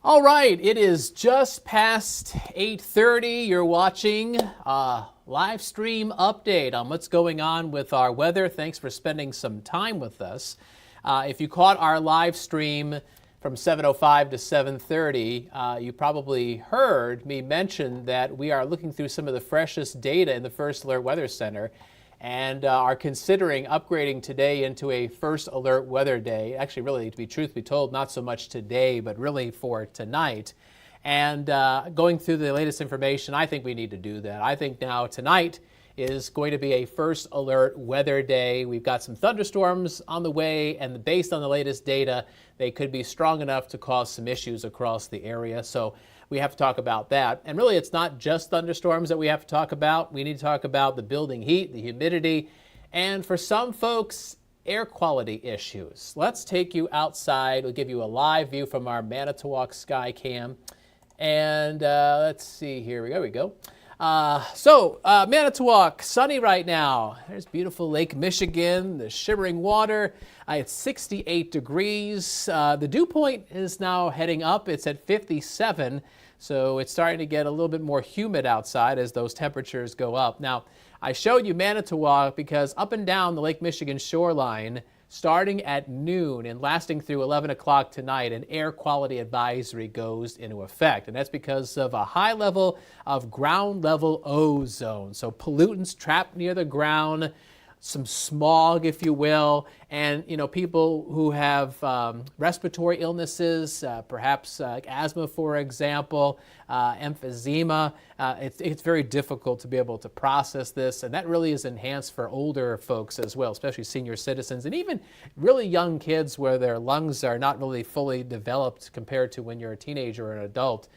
All right, it is just past 8:30. You're watching a live stream update on what's going on with our weather. Thanks for spending some time with us. If you caught our live stream from 7:05 to 7:30, you probably heard me mention that we are looking through some of the freshest data in the First Alert Weather Center and are considering upgrading today into a First Alert Weather Day. Actually, really, to be truth be told, not so much today, but really for tonight. And going through the latest information, I think we need to do that. I think now tonight is going to be a First Alert Weather Day. We've got some thunderstorms on the way, and based on the latest data, they could be strong enough to cause some issues across the area. So we have to talk about that. And really, it's not just thunderstorms that we have to talk about. We need to talk about the building heat, the humidity, and for some folks, air quality issues. Let's take you outside. We'll give you a live view from our Manitowoc sky cam. And let's see here. There we go. Manitowoc, sunny right now. There's beautiful Lake Michigan, the shimmering water. It's 68 degrees. The dew point is now heading up. It's at 57, so it's starting to get a little bit more humid outside as those temperatures go up. Now, I showed you Manitowoc because up and down the Lake Michigan shoreline, starting at noon and lasting through 11 o'clock tonight, an air quality advisory goes into effect. And that's because of a high level of ground level ozone. So pollutants trapped near the ground, some smog, if you will, and people who have respiratory illnesses, perhaps asthma, for example, emphysema. It's very difficult to be able to process this, and that really is enhanced for older folks as well, especially senior citizens, and even really young kids where their lungs are not really fully developed compared to when you're a teenager or an adult.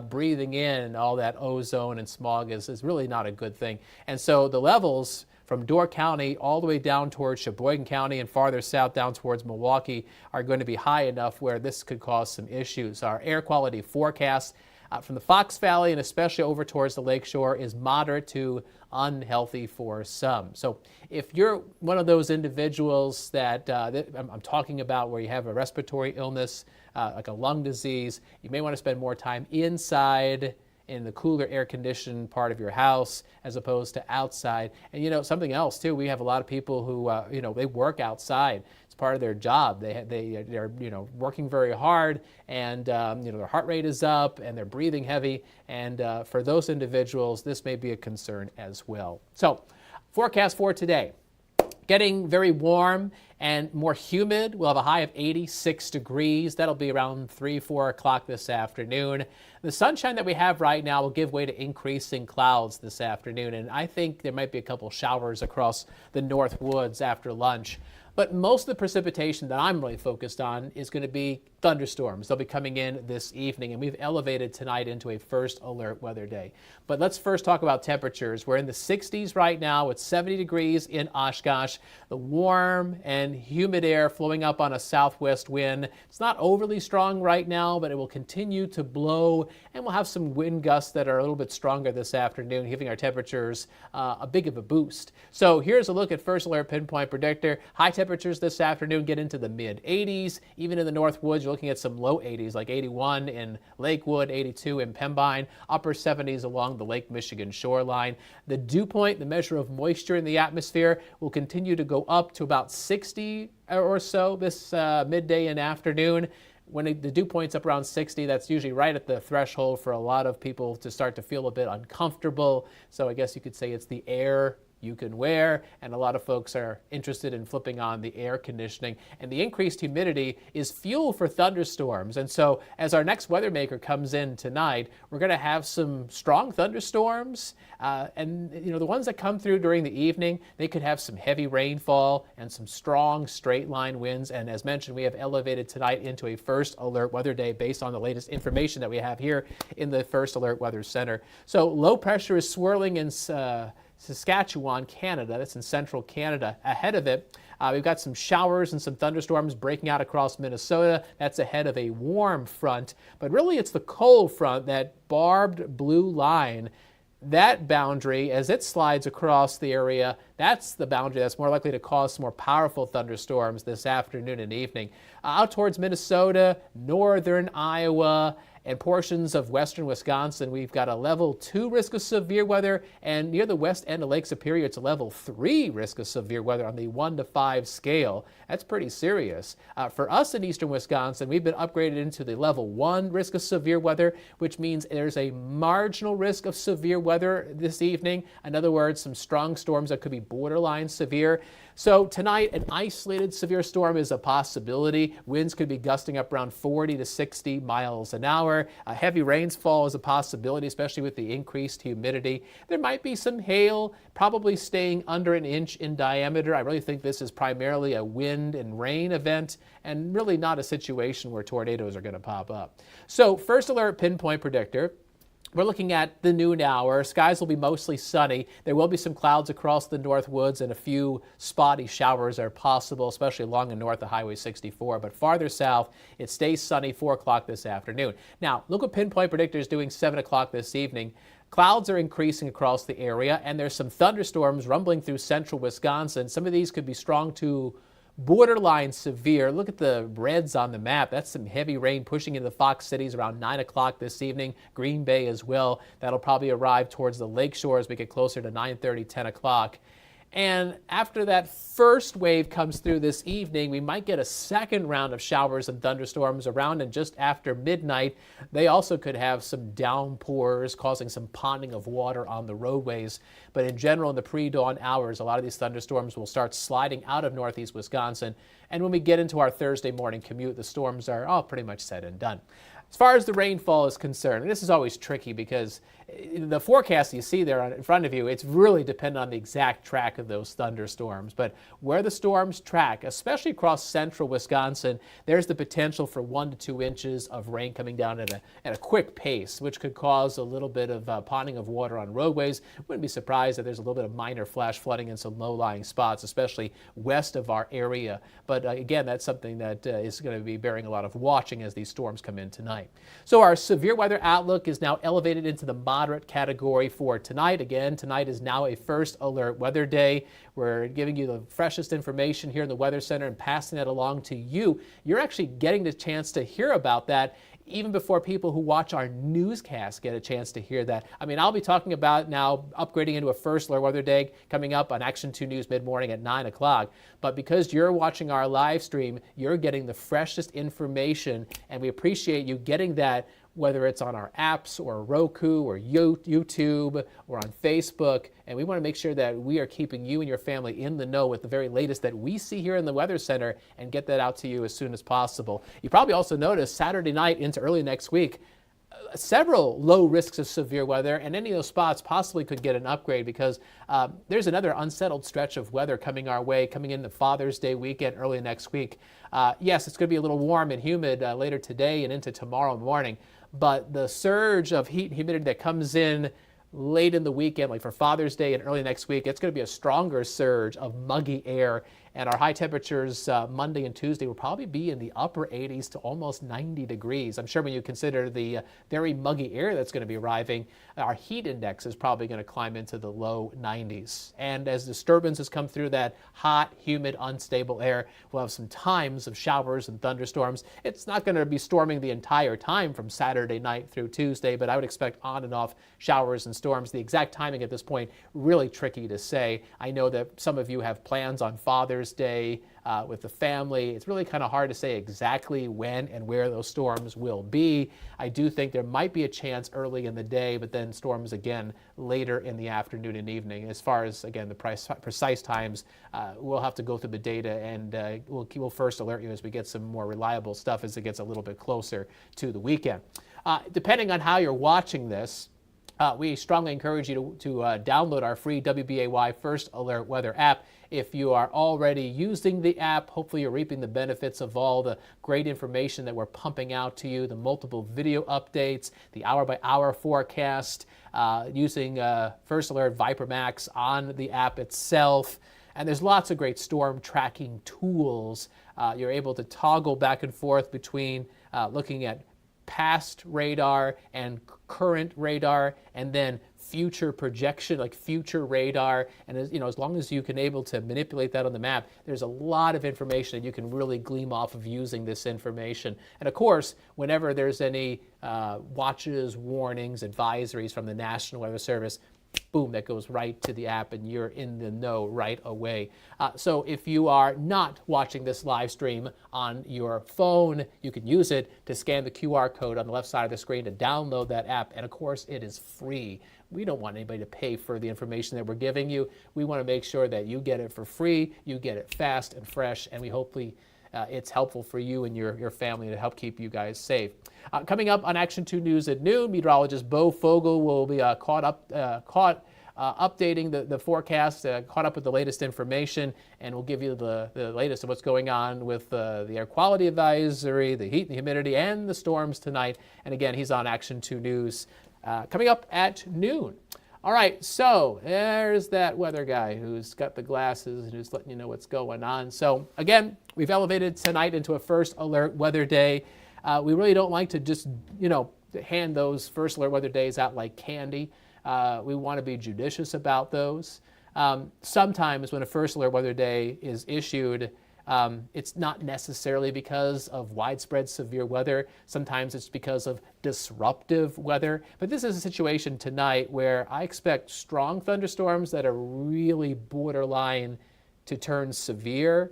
Breathing in all that ozone and smog is really not a good thing. And so the levels from Door County all the way down towards Sheboygan County and farther south down towards Milwaukee are going to be high enough where this could cause some issues. Our air quality forecast from the Fox Valley and especially over towards the lakeshore is moderate to unhealthy for some. So if you're one of those individuals that I'm talking about where you have a respiratory illness, like a lung disease, you may want to spend more time inside in the cooler air-conditioned part of your house as opposed to outside. And something else too, we have a lot of people who they work outside. It's part of their job. They're working very hard, and their heart rate is up and they're breathing heavy. And for those individuals, this may be a concern as well. So, forecast for today. Getting very warm and more humid. We'll have a high of 86 degrees. That'll be around 4 o'clock this afternoon. The sunshine that we have right now will give way to increasing clouds this afternoon, and I think there might be a couple showers across the North Woods after lunch. But most of the precipitation that I'm really focused on is going to be thunderstorms. They'll be coming in this evening, and we've elevated tonight into a First Alert Weather Day. But let's first talk about temperatures. We're in the 60s right now. It's 70 degrees in Oshkosh. The warm and humid air flowing up on a southwest wind. It's not overly strong right now, but it will continue to blow, and we'll have some wind gusts that are a little bit stronger this afternoon, giving our temperatures a bit of a boost. So here's a look at First Alert Pinpoint Predictor. High temperatures this afternoon get into the mid-80s. Even in the North Woods, you're looking at some low 80s, like 81 in Lakewood, 82 in Pembine, upper 70s along the Lake Michigan shoreline. The dew point, the measure of moisture in the atmosphere, will continue to go up to about 60 or so this midday and afternoon. When the dew point's up around 60, that's usually right at the threshold for a lot of people to start to feel a bit uncomfortable. So I guess you could say it's the air you can wear, and a lot of folks are interested in flipping on the air conditioning. And the increased humidity is fuel for thunderstorms. And so as our next weather maker comes in tonight, we're going to have some strong thunderstorms. And the ones that come through during the evening, they could have some heavy rainfall and some strong straight line winds. And as mentioned, we have elevated tonight into a First Alert Weather Day based on the latest information that we have here in the First Alert Weather Center. So low pressure is swirling in Saskatchewan, Canada. That's in central Canada. Ahead of it, we've got some showers and some thunderstorms breaking out across Minnesota. That's ahead of a warm front. But really, it's the cold front, that barbed blue line. That boundary, as it slides across the area, that's the boundary that's more likely to cause some more powerful thunderstorms this afternoon and evening. Out towards Minnesota, northern Iowa, and portions of western Wisconsin, we've got a level 2 risk of severe weather, and near the west end of Lake Superior, it's a level 3 risk of severe weather on the 1 to 5 scale. That's pretty serious. For us in eastern Wisconsin, we've been upgraded into the level 1 risk of severe weather, which means there's a marginal risk of severe weather this evening. In other words, some strong storms that could be borderline severe. So tonight, an isolated severe storm is a possibility. Winds could be gusting up around 40 to 60 miles an hour. Heavy rainfall is a possibility, especially with the increased humidity. There might be some hail, probably staying under an inch in diameter. I really think this is primarily a wind and rain event, and really not a situation where tornadoes are going to pop up. So first alert pinpoint predictor. We're looking at the noon hour. Skies will be mostly sunny. There will be some clouds across the north woods, and a few spotty showers are possible, especially along and north of Highway 64. But farther south, it stays sunny 4 o'clock this afternoon. Now, look what Pinpoint Predictor is doing 7 o'clock this evening. Clouds are increasing across the area, and there's some thunderstorms rumbling through central Wisconsin. Some of these could be strong to borderline severe. Look at the reds on the map. That's some heavy rain pushing into the Fox cities around 9 o'clock this evening. Green Bay as well. That'll probably arrive towards the lake shore as we get closer to 9:30, 10 o'clock. And after that first wave comes through this evening, we might get a second round of showers and thunderstorms around and just after midnight. They also could have some downpours causing some ponding of water on the roadways. But in general, in the pre-dawn hours, a lot of these thunderstorms will start sliding out of northeast Wisconsin. And when we get into our Thursday morning commute, the storms are all pretty much said and done. As far as the rainfall is concerned, and this is always tricky because the forecast you see there in front of you, it's really dependent on the exact track of those thunderstorms. But where the storms track, especially across central Wisconsin, there's the potential for 1 to 2 inches of rain coming down at a quick pace, which could cause a little bit of ponding of water on roadways. Wouldn't be surprised if there's a little bit of minor flash flooding in some low-lying spots, especially west of our area. But again, that's something that is going to be bearing a lot of watching as these storms come in tonight. So our severe weather outlook is now elevated into the moderate category for tonight. Again, tonight is now a first alert weather day. We're giving you the freshest information here in the Weather Center and passing that along to you. You're actually getting the chance to hear about that even before people who watch our newscast get a chance to hear that. I mean, I'll be talking about now upgrading into a first alert weather day coming up on Action 2 News mid-morning at 9 o'clock. But because you're watching our live stream, you're getting the freshest information, and we appreciate you getting that, whether it's on our apps or Roku or YouTube or on Facebook. And we want to make sure that we are keeping you and your family in the know with the very latest that we see here in the Weather Center and get that out to you as soon as possible. You probably also noticed Saturday night into early next week, several low risks of severe weather, and any of those spots possibly could get an upgrade because there's another unsettled stretch of weather coming our way, coming into Father's Day weekend early next week. Yes, it's going to be a little warm and humid later today and into tomorrow morning, but the surge of heat and humidity that comes in late in the weekend, like for Father's Day and early next week, it's going to be a stronger surge of muggy air. And our high temperatures Monday and Tuesday will probably be in the upper 80s to almost 90 degrees. I'm sure when you consider the very muggy air that's going to be arriving, our heat index is probably going to climb into the low 90s. And as disturbances come through that hot, humid, unstable air, we'll have some times of showers and thunderstorms. It's not going to be storming the entire time from Saturday night through Tuesday, but I would expect on and off showers and storms. The exact timing at this point, really tricky to say. I know that some of you have plans on Father's Day with the family. It's really kind of hard to say exactly when and where those storms will be. I do think there might be a chance early in the day, but then storms again later in the afternoon and evening. As far as, again, the precise times, we'll have to go through the data, and we'll first alert you as we get some more reliable stuff as it gets a little bit closer to the weekend. Depending on how you're watching this, we strongly encourage you to download our free WBAY First Alert Weather app. If you are already using the app, hopefully you're reaping the benefits of all the great information that we're pumping out to you, the multiple video updates, the hour-by-hour forecast, using First Alert Viper Max on the app itself. And there's lots of great storm tracking tools. You're able to toggle back and forth between looking at past radar and current radar, and then future projection, like future radar. And as long as you can able to manipulate that on the map, there's a lot of information that you can really glean off of using this information. And of course, whenever there's any watches, warnings, advisories from the National Weather Service, boom, that goes right to the app and you're in the know right away. So if you are not watching this live stream on your phone, you can use it to scan the QR code on the left side of the screen to download that app. And of course, it is free. We don't want anybody to pay for the information that we're giving you. We want to make sure that you get it for free, you get it fast and fresh, and we hopefully it's helpful for you and your family to help keep you guys safe. Coming up on Action 2 News at noon, meteorologist Bo Fogel will be updating the forecast, caught up with the latest information, and we'll give you the latest of what's going on with the air quality advisory, the heat and the humidity, and the storms tonight. And again, he's on Action 2 News coming up at noon. All right, so there's that weather guy who's got the glasses and who's letting you know what's going on. So again, we've elevated tonight into a first alert weather day. We really don't like to just, hand those first alert weather days out like candy. We want to be judicious about those. Sometimes when a first alert weather day is issued, it's not necessarily because of widespread severe weather. Sometimes it's because of disruptive weather. But this is a situation tonight where I expect strong thunderstorms that are really borderline to turn severe.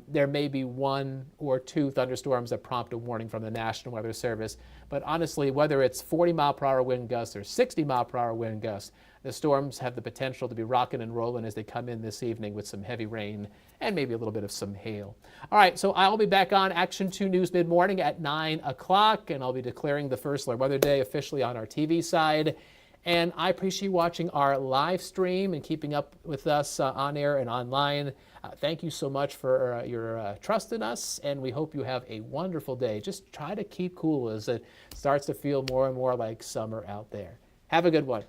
There may be 1 or 2 thunderstorms that prompt a warning from the National Weather Service. But honestly, whether it's 40-mile-per-hour wind gusts or 60-mile-per-hour wind gusts, the storms have the potential to be rocking and rolling as they come in this evening with some heavy rain and maybe a little bit of some hail. All right, so I'll be back on Action 2 News mid-morning at 9 o'clock, and I'll be declaring the first alert weather day officially on our TV side. And I appreciate you watching our live stream and keeping up with us on air and online. Thank you so much for your trust in us, and we hope you have a wonderful day. Just try to keep cool as it starts to feel more and more like summer out there. Have a good one.